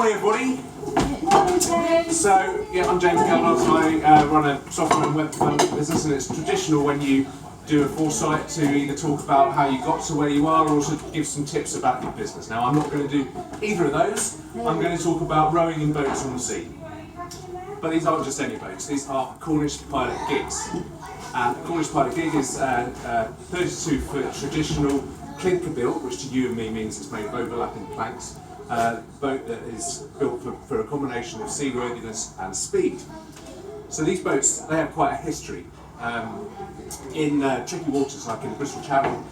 Morning everybody. So yeah, I'm James Galvin. I run a software and web development business, and it's traditional when you do a foresight to either talk about how you got to where you are or also give some tips about your business. Now I'm not going to do either of those. I'm going to talk about rowing in boats on the sea. But these aren't just any boats, these are Cornish Pilot Gigs. And the Cornish Pilot Gig is a 32-foot traditional clinker built, which to you and me means it's made of overlapping planks. Boat that is built for a combination of seaworthiness and speed. So these boats, they have quite a history. In tricky waters like in the Bristol Channel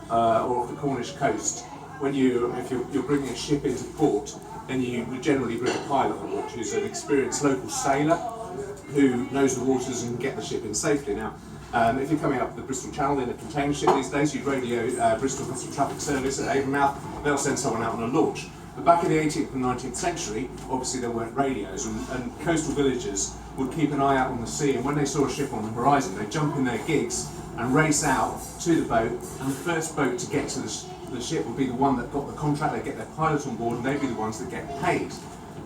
or off the Cornish coast, if you're bringing a ship into port, then you would generally bring a pilot on board who's an experienced local sailor who knows the waters and can get the ship in safely. Now, if you're coming up the Bristol Channel in a container ship these days, you'd radio Bristol Coastal Traffic Service at Avonmouth, they'll send someone out on a launch. But back in the 18th and 19th century, obviously there weren't radios, and coastal villagers would keep an eye out on the sea, and when they saw a ship on the horizon, they'd jump in their gigs and race out to the boat, and the first boat to get to the ship would be the one that got the contract. They'd get their pilot on board, and they'd be the ones that get paid.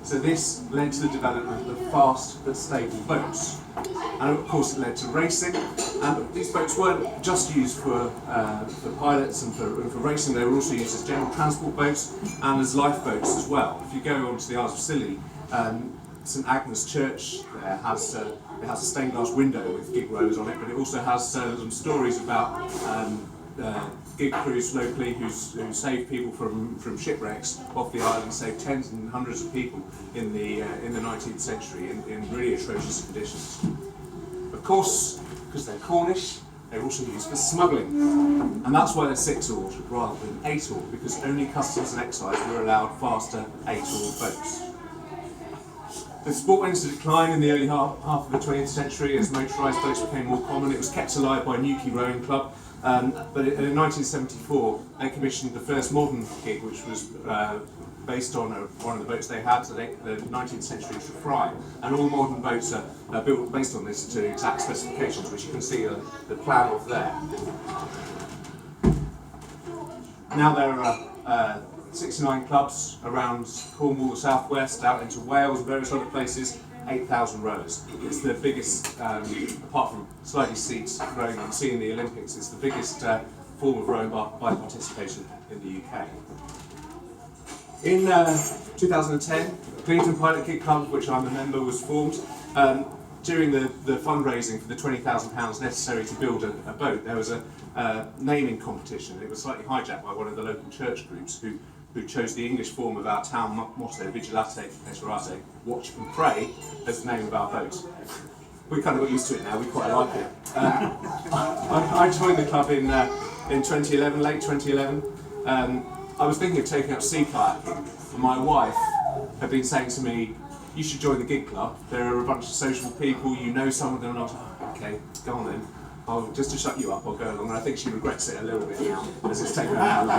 So this led to the development of fast but stable boats. And of course it led to racing, but these boats weren't just used for pilots and for racing, they were also used as general transport boats and as lifeboats as well. If you go onto the Isles of Scillies, St Agnes Church there has a stained glass window with gig rows on it, but it also has some stories about gig crews locally who saved people from shipwrecks off the island, saved tens and hundreds of people in the 19th century in really atrocious conditions. Of course, because they're Cornish, they're also used for smuggling, and that's why they're 6-oared rather than 8-oared, because only customs and excise were allowed faster 8-oared boats. The sport went into decline in the early half of the 20th century as motorised boats became more common. It was kept alive by Newquay Rowing Club, but in 1974 they commissioned the first modern gig, which was based on one of the boats they had, the 19th century Fry, and all modern boats are built based on this to exact specifications, which you can see the plan of there. Now there are 69 clubs around Cornwall, the southwest, out into Wales and various other places, 8,000 rowers. It's the biggest, apart from slightly seats rowing on sea in the Olympics, it's the biggest form of rowing by participation in the UK. In 2010, the Cleveland Pilot Gig Club, of which I'm a member, was formed. During the fundraising for the £20,000 necessary to build a boat, there was a naming competition. It was slightly hijacked by one of the local church groups who chose the English form of our town motto, Vigilate Esperate, watch and pray, as the name of our boat. We kind of got used to it now, we quite like it. I joined the club in 2011, late 2011. I was thinking of taking up sea kayaking, and my wife had been saying to me, you should join the gig club, there are a bunch of social people, you know some of them, and I was like, okay, go on then. Just to shut you up, I'll go along, and I think she regrets it a little bit now, as it's taken her out of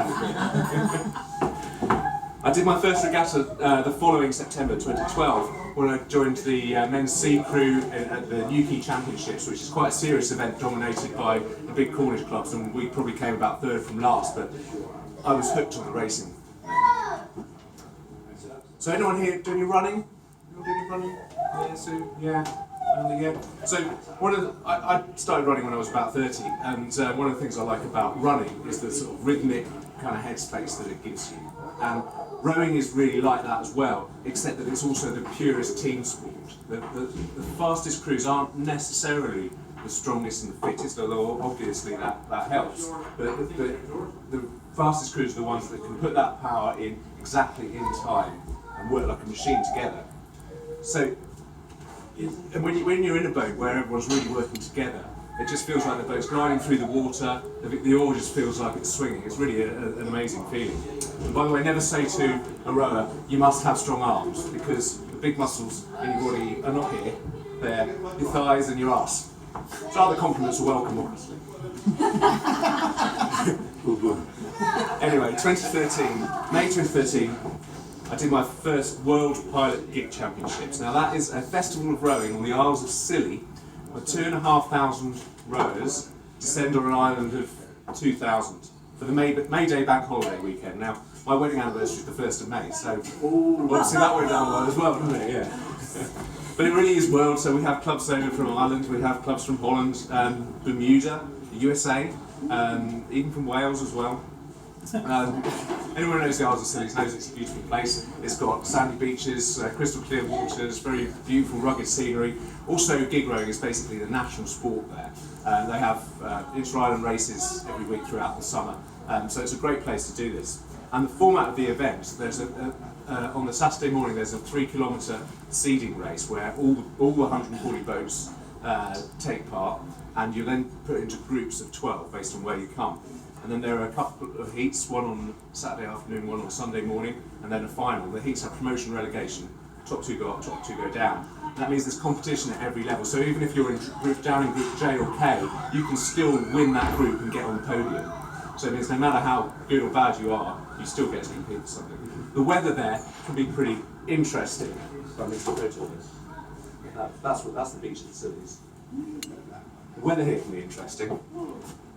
I did my first regatta the following September 2012, when I joined the men's sea crew at the Newquay Championships, which is quite a serious event dominated by the big Cornish clubs, and we probably came about third from last, but I was hooked on the racing. So anyone here do any running? Anyone do any running? Yeah, Sue? Yeah. Yeah. So I started running when I was about 30, and one of the things I like about running is the sort of rhythmic kind of headspace that it gives you. And rowing is really like that as well, except that it's also the purest team sport. The fastest crews aren't necessarily the strongest and the fittest, although obviously that helps. But the fastest crews are the ones that can put that power in exactly in time and work like a machine together. So, and when you're in a boat where everyone's really working together, it just feels like the boat's gliding through the water, the oar just feels like it's swinging. It's really an amazing feeling. And by the way, never say to a rower, you must have strong arms, because the big muscles in your body are not here, they're your thighs and your arse. So other compliments are welcome, obviously. Anyway, May 2013, I did my first World Pilot Gig Championships. Now that is a festival of rowing on the Isles of Scillies, where 2,500 rowers descend on an island of 2,000 for the May Day bank holiday weekend. Now, My wedding anniversary is the 1st of May, so obviously that went down well as well, didn't it? Yeah. But it really is world, so we have clubs over from Ireland, we have clubs from Holland, Bermuda, the USA, even from Wales as well. Anyone who knows the Isles of Scillies knows it's a beautiful place. It's got sandy beaches, crystal clear waters, very beautiful rugged scenery. Also, gig rowing is basically the national sport there. They have inter-island races every week throughout the summer, so it's a great place to do this. And the format of the event, there's on the Saturday morning there's a 3-kilometre seeding race where all the 140 boats take part, and you're then put into groups of 12 based on where you come. And then there are a couple of heats, one on Saturday afternoon, one on Sunday morning, and then a final. The heats have promotion relegation. Top 2 go up, top 2 go down. That means there's competition at every level. So even if you're down in group J or K, you can still win that group and get on the podium. So it means no matter how good or bad you are, you still get to compete for something. The weather there can be pretty interesting. That's the beach at the Scillies. The weather here can be interesting.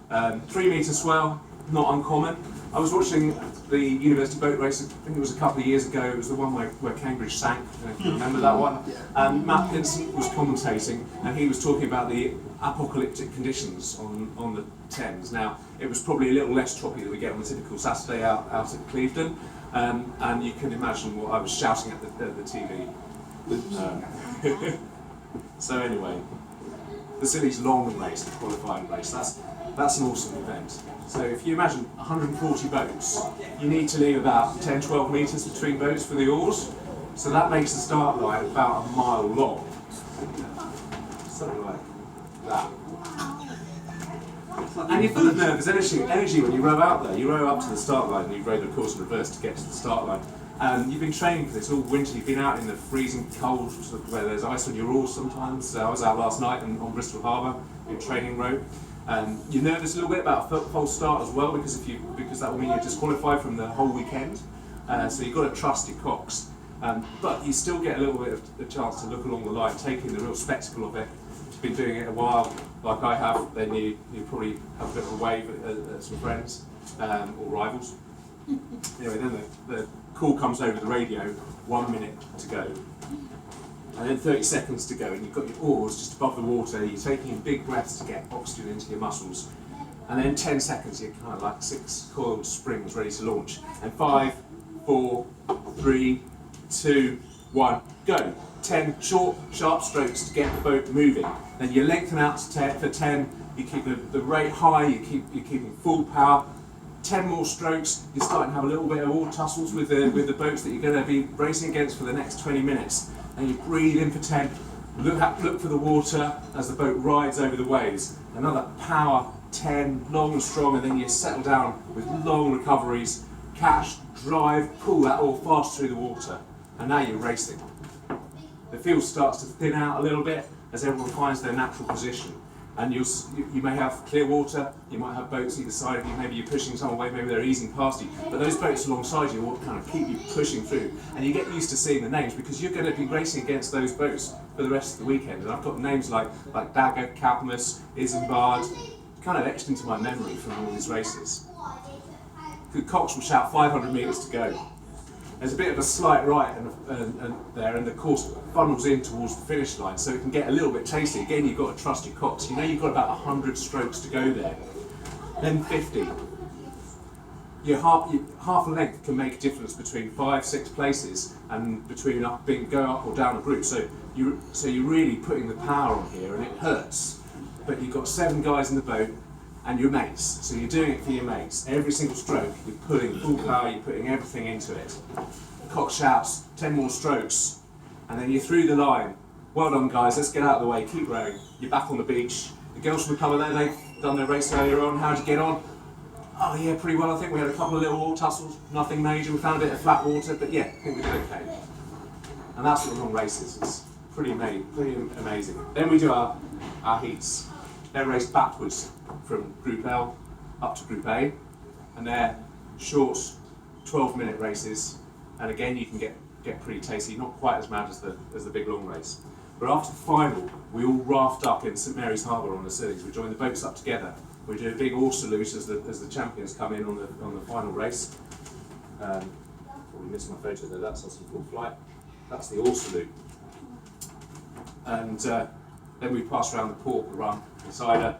3 metre swell, not uncommon. I was watching the university boat race, I think it was a couple of years ago. It was the one where Cambridge sank, I don't know if you remember that one. And Matt Vincent was commentating, and he was talking about the apocalyptic conditions on the Thames. Now, it was probably a little less choppy than we get on a typical Saturday out at Clevedon, and you can imagine what I was shouting at the TV. So anyway, the Scillies long race, the qualifying race, that's an awesome event. So if you imagine 140 boats, you need to leave about 10-12 metres between boats for the oars. So that makes the start line about a mile long. Something like that. And you're full of nervous energy when you row out there. You row up to the start line and you row the course in reverse to get to the start line. You've been training for this all winter. You've been out in the freezing cold where there's ice on your oars sometimes. I was out last night on Bristol Harbour in training row. You're nervous a little bit about a false start as well because that will mean you're disqualified from the whole weekend. So you've got to trust your cocks. But you still get a little bit of a chance to look along the line, take in the real spectacle of it. If you've been doing it a while, like I have, then you probably have a bit of a wave at some friends or rivals. Anyway, then the call comes over the radio, 1 minute to go. And then 30 seconds to go, and you've got your oars just above the water, you're taking in big breaths to get oxygen into your muscles. And then 10 seconds, you're kind of like 6 coiled springs ready to launch. And 5, 4, 3, 2, 1, go. 10 short, sharp strokes to get the boat moving. Then you lengthen out for 10, you keep the rate high, you're keeping full power. 10 more strokes, you're starting to have a little bit of oar tussles with the boats that you're going to be racing against for the next 20 minutes. And you breathe in for 10, look for the water as the boat rides over the waves. Another power, 10, long and strong, and then you settle down with long recoveries, catch, drive, pull that oar fast through the water. And now you're racing. The field starts to thin out a little bit as everyone finds their natural position. And you may have clear water, you might have boats either side of you, maybe you're pushing someone away, maybe they're easing past you, but those boats alongside you will kind of keep you pushing through. And you get used to seeing the names because you're going to be racing against those boats for the rest of the weekend. And I've got names like Dagger, Calcamus, Isambard, kind of etched into my memory from all these races. The cocks will shout 500 metres to go. There's a bit of a slight right there, and the course funnels in towards the finish line, so it can get a little bit tasty. Again, you've got to trust your cocks. You know you've got about 100 strokes to go there. Then 50. Your half a length can make a difference between 5-6 places and between go up or down a group. So you're really putting the power on here, and it hurts. But you've got 7 guys in the boat, and your mates, so you're doing it for your mates. Every single stroke, you're putting full power, you're putting everything into it. The cock shouts, 10 more strokes, and then you're through the line. Well done guys, let's get out of the way, keep rowing. You're back on the beach. The girls from the cover there, they've done their race earlier on. How'd you get on? Oh yeah, pretty well. I think we had a couple of little oar tussles, nothing major. We found a bit of flat water, but yeah, I think we did okay. And that's what the long race is. It's pretty amazing. Then we do our heats. They're raced backwards from Group L up to Group A, and they're short 12-minute races, and again you can get pretty tasty, not quite as mad as the big long race. But after the final, we all raft up in St Mary's Harbour on the Scillies. We join the boats up together. We do a big oar salute as the champions come in on the final race. Probably missed my photo there, that's us in full flight. That's the oar salute. And then we pass around the port, we run inside her.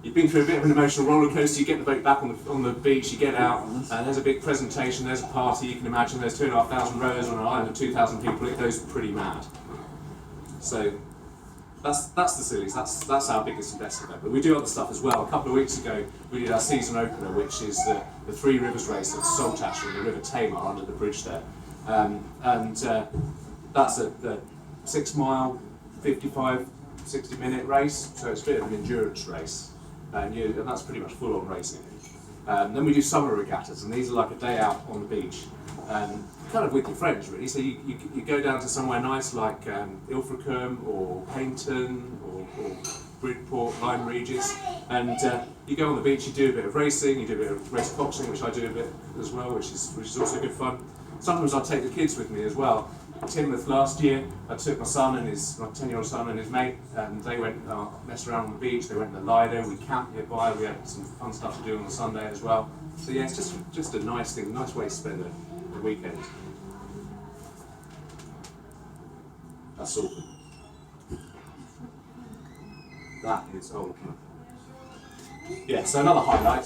You've been through a bit of an emotional roller coaster, you get the boat back on the beach, you get out, and there's a big presentation, there's a party, you can imagine there's 2,500 rowers on an island of 2,000 people, it goes pretty mad. So that's the Scillies, that's our biggest investment. But we do other stuff as well. A couple of weeks ago we did our season opener, which is the Three Rivers race at Saltash on the River Thames under the bridge there. That's a 6 mile, 55, 60-minute race, so it's a bit of an endurance race. And that's pretty much full-on racing. Then we do summer regattas, and these are like a day out on the beach, kind of with your friends really. So you go down to somewhere nice like Ilfracombe or Paynton or Bridport, Lyme Regis, and you go on the beach, you do a bit of racing, you do a bit of race coxing, which I do a bit as well, which is also good fun. Sometimes I take the kids with me as well. Teignmouth last year, I took my 10-year-old son and his mate, and they went messed around on the beach. They went to the Lido, we camped nearby, we had some fun stuff to do on the Sunday as well. So yeah, it's just a nice thing, a nice way to spend the weekend. That's all. That is all. Yeah, so another highlight.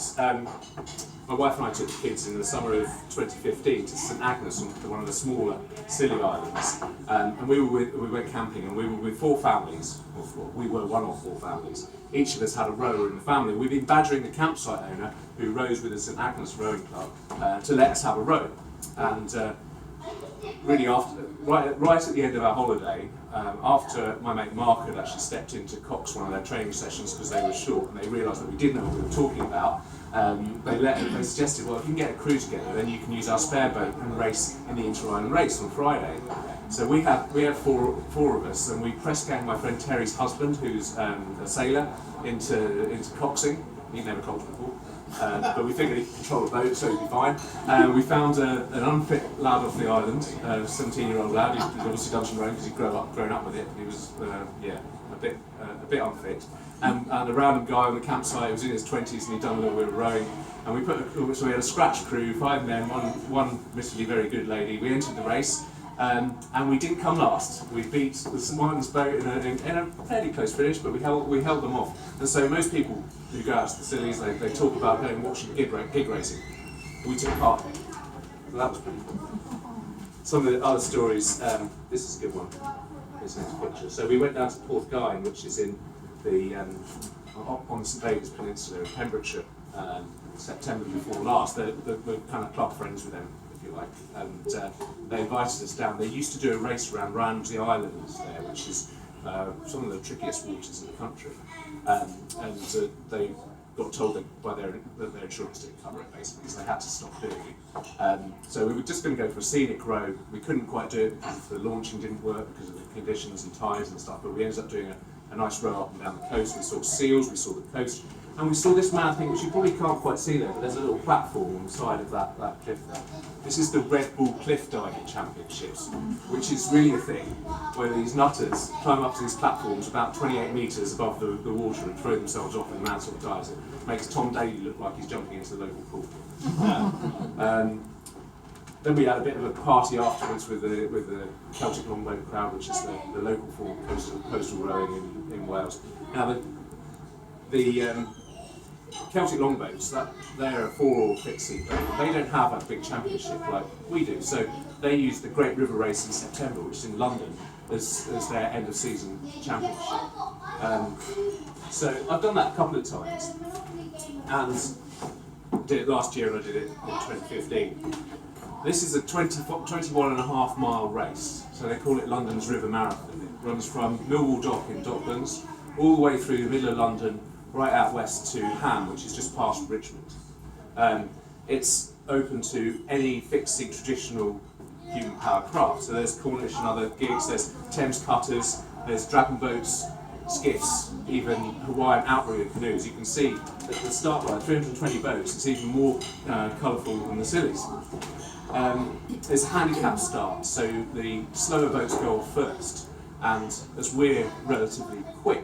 My wife and I took the kids in the summer of 2015 to St Agnes, on one of the smaller Scilly Islands, and we went camping, and we were with 4 families, we were one of 4 families. Each of us had a rower in the family. We've been badgering the campsite owner, who rows with us at St Agnes Rowing Club, to let us have a row. And really, right at the end of our holiday, after my mate Mark had actually stepped into Cox one of their training sessions because they were short, and they realised that we didn't know what we were talking about, they suggested, well, if you can get a crew together, then you can use our spare boat and race in the Inter-Island race on Friday. So we had four of us, and we press ganged my friend Terry's husband, who's a sailor, into coxing. He'd never coxed before. But we figured he could control the boat, so he'd be fine. We found an unfit lad off the island, a 17-year-old lad. He'd obviously done some rowing because he'd grown up with it. He was, a bit unfit. And a random guy on the campsite who was in his 20s, and he'd done a little bit of rowing. And so we had a scratch crew, 5 men, one admittedly very good lady. We entered the race. And we didn't come last. We beat the St Martin's boat in a fairly close finish, but we held them off. And so most people who go out to the Scillies, they talk about going and watching gig racing. We took part. So that was pretty cool. Some of the other stories, this is a good one. This next picture. So we went down to Porthgyn, which is in on the St David's Peninsula in Pembrokeshire, September before last. We're kind of club friends with them, if you like, and they invited us down. They used to do a race around Ramsey Islands there, which is some of the trickiest waters in the country, and they got told that their insurance didn't cover it, basically, so they had to stop doing it. So we were just going to go for a scenic row. We couldn't quite do it because the launching didn't work because of the conditions and tides and stuff, but we ended up doing a nice row up and down the coast. We saw seals, we saw the coast, and we saw this mad thing, which you probably can't quite see there, but there's a little platform on the side of that cliff there. This is the Red Bull Cliff Diving Championships, which is really a thing, where these nutters climb up to these platforms about 28 metres above the water and throw themselves off in mad sort of dives. It makes Tom Daly look like he's jumping into the local pool. Then we had a bit of a party afterwards with the Celtic Longboat crowd, which is the local form of coastal rowing in Wales. Now the Celtic Longboats, they're a 4-oar fixed seat boat. They don't have a big championship like we do, so they use the Great River Race in September, which is in London, as their end of season championship. So I've done that a couple of times, and did it last year and I did it in 2015. This is a 21.5 mile race, so they call it London's River Marathon. It runs from Millwall Dock in Docklands all the way through the middle of London, right out west to Ham, which is just past Richmond. It's open to any fixed seat traditional human powered craft. So there's Cornish and other gigs, there's Thames cutters, there's dragon boats, skiffs, even Hawaiian outrigger canoes. You can see at the start line, 320 boats, it's even more colourful than the Scillies. There's a handicap start, so the slower boats go off first, and as we're relatively quick,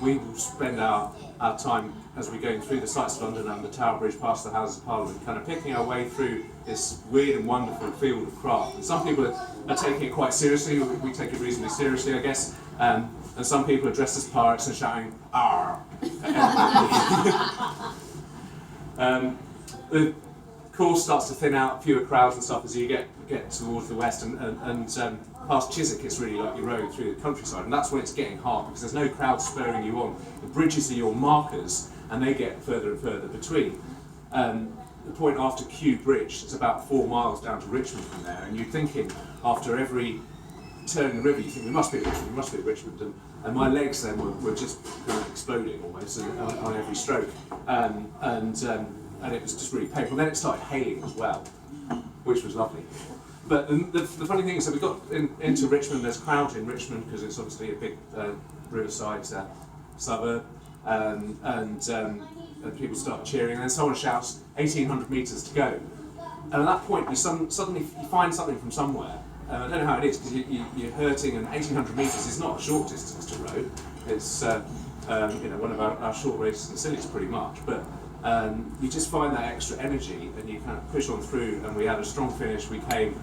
we will spend our time as we're going through the sights of London and the Tower Bridge past the Houses of Parliament, kind of picking our way through this weird and wonderful field of craft. And some people are taking it quite seriously, we take it reasonably seriously, I guess, and some people are dressed as pirates and shouting, "Arr!" The course starts to thin out, fewer crowds and stuff as you get towards the west, and past Chiswick it's really like you're rowing through the countryside, and that's when it's getting hard because there's no crowd spurring you on. The bridges are your markers and they get further and further between. The point after Kew Bridge, it's about 4 miles down to Richmond from there, and you're thinking after every turn in the river, you think we must be at Richmond, we must be at Richmond, and my legs then were just kind of exploding almost on every stroke, and it was just really painful. Then it started hailing as well, which was lovely. But the funny thing is that we got into Richmond, there's crowds in Richmond because it's obviously a big riverside suburb, and people start cheering, and then someone shouts 1,800 metres to go. And at that point you suddenly find something from somewhere. I don't know how it is because you're hurting, and 1,800 metres is not a short distance to row. It's one of our short races in Scillies pretty much, but you just find that extra energy and you kind of push on through, and we had a strong finish. We came,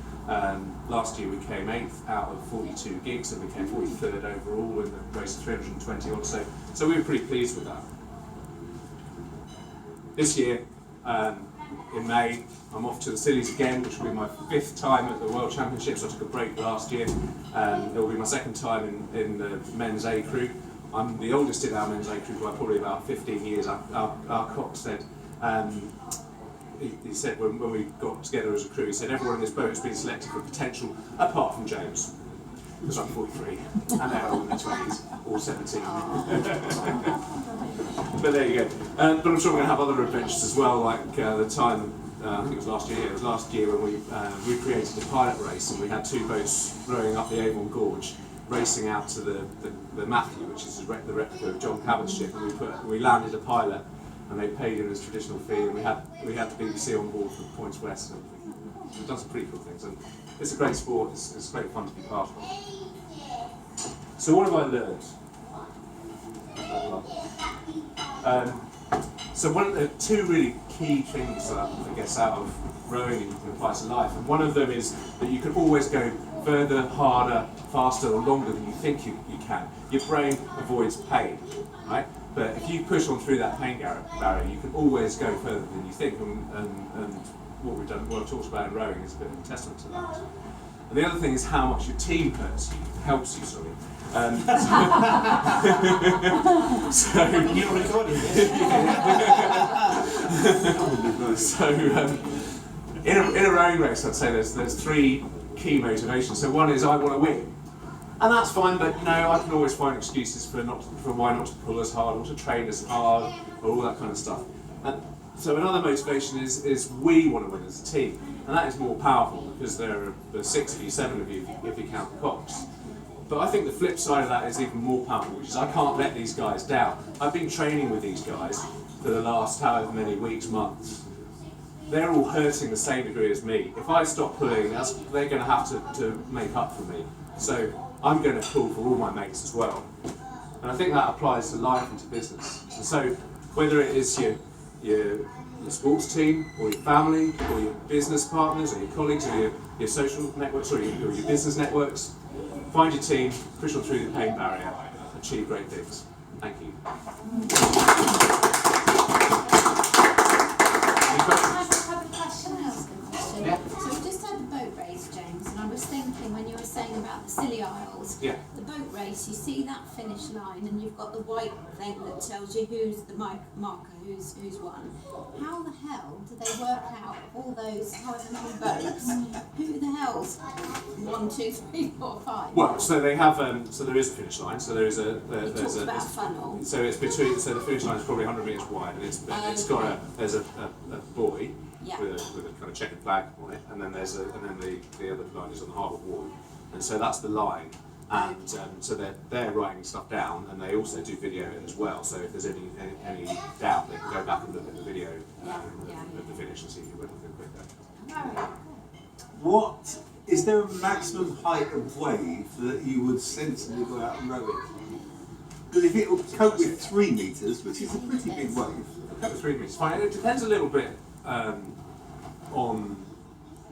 last year we came 8th out of 42 gigs and we came 43rd overall in the race of 320 odd, so we were pretty pleased with that. This year, in May, I'm off to the Scillies again, which will be my 5th time at the World Championships. I took a break last year, and it will be my 2nd time in the men's A crew. I'm the oldest in our men's A crew by probably about 15 years. Our cock said, he said when we got together as a crew, he said everyone in this boat has been selected for potential, apart from James, because I'm 43, and they're all in their 20s, or 17. But there you go. But I'm sure we're going to have other adventures as well, like the time, I think it was last year. It was last year when we recreated a pilot race, and we had 2 boats rowing up the Avon Gorge, racing out to the Matthew, which is the replica of John Cabot's ship, and we landed a pilot, and they paid him his traditional fee, and we had the BBC on board for Points West, and we've done some pretty cool things, and it's a great sport. It's great fun to be part of. So what have I learned? So one of the 2 really key things that I guess out of rowing in applies to life, and one of them is that you can always go further, harder, faster or longer than you think you can. Your brain avoids pain, right? But if you push on through that pain barrier, you can always go further than you think, and what I've talked about in rowing is a bit of a testament to that. And the other thing is how much your team helps you, sorry. So you're recording this. So in a rowing race, I'd say there's 3 key motivations. So one is I want to win, and that's fine. But I can always find excuses for why not to pull as hard or to train as hard or all that kind of stuff. And so another motivation is we want to win as a team, and that is more powerful because there are 6 of you, 7 of you if you count the cocks. But I think the flip side of that is even more powerful, which is I can't let these guys down. I've been training with these guys for the last however many weeks, months. They're all hurting the same degree as me. If I stop pulling, they're going to have to make up for me. So I'm going to pull for all my mates as well. And I think that applies to life and to business. And so whether it is your sports team, or your family, or your business partners, or your colleagues, or your social networks, or your business networks, find your team, push on through the pain barrier, achieve great things. Thank you. Any questions? I have a question. Yeah. So we just had the boat race, James, and I was thinking when you were saying about the Scilly Isles, Yeah. the boat race, you see that finish line and you've got the white thing that tells you who's the marker, who's won. How the hell do they work out all those however many boats? Who the hell's 1, 2, 3, 4, 5? Well, so they have. So there is a finish line. So there is You talked about a funnel. So it's between. So the finish line is probably 100 metres wide, and it's got there's a buoy Yeah. with a kind of checkered flag on it, and then the other line is on the harbour wall, and so that's the line. And so they're writing stuff down, and they also do video as well. So if there's any doubt, they can go back and look at the video at the finish and see if you went quicker. What is there a maximum height of wave that you would sensibly go out and row it? But if it will cope with 3 metres, which is a pretty big wave. Cope with 3 metres, fine. It depends a little bit on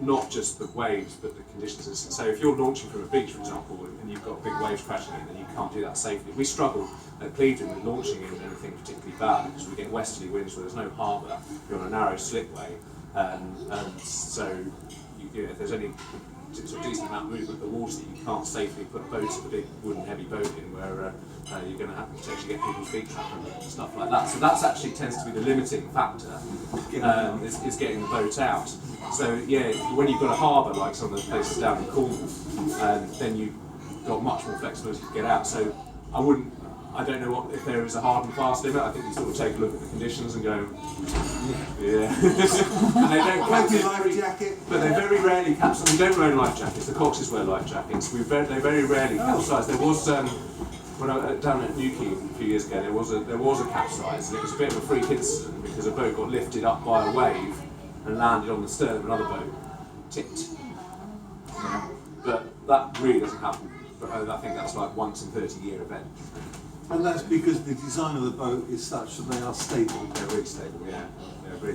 not just the waves, but the conditions. So if you're launching from a beach, for example, and you've got big waves crashing in, then you can't do that safely. We struggle at Clevedon with launching in anything particularly bad because we get westerly winds where there's no harbour. You're on a narrow slipway, and so if there's any sort of decent amount of movement of the water, you can't safely put a big wooden heavy boat in where you're going to have to potentially get people's feet trapped and stuff like that. So that's actually tends to be the limiting factor, is getting the boat out. So yeah, when you've got a harbour like some of the places down in Cornwall, then you've got much more flexibility to get out. So I don't know if there is a hard and fast limit. I think you sort of take a look at the conditions and go, yeah. And they don't Life jacket. but they very rarely capsize. We don't wear life jackets. The Coxes wear life jackets. They very rarely capsize. There was when I down at Newquay a few years ago. There was a capsize, and it was a bit of a freak incident because a boat got lifted up by a wave and landed on the stern of another boat, tipped. But that really doesn't happen. But I think that's like once in 30-year event. And that's because the design of the boat is such that they are stable. They're really stable, yeah. They're really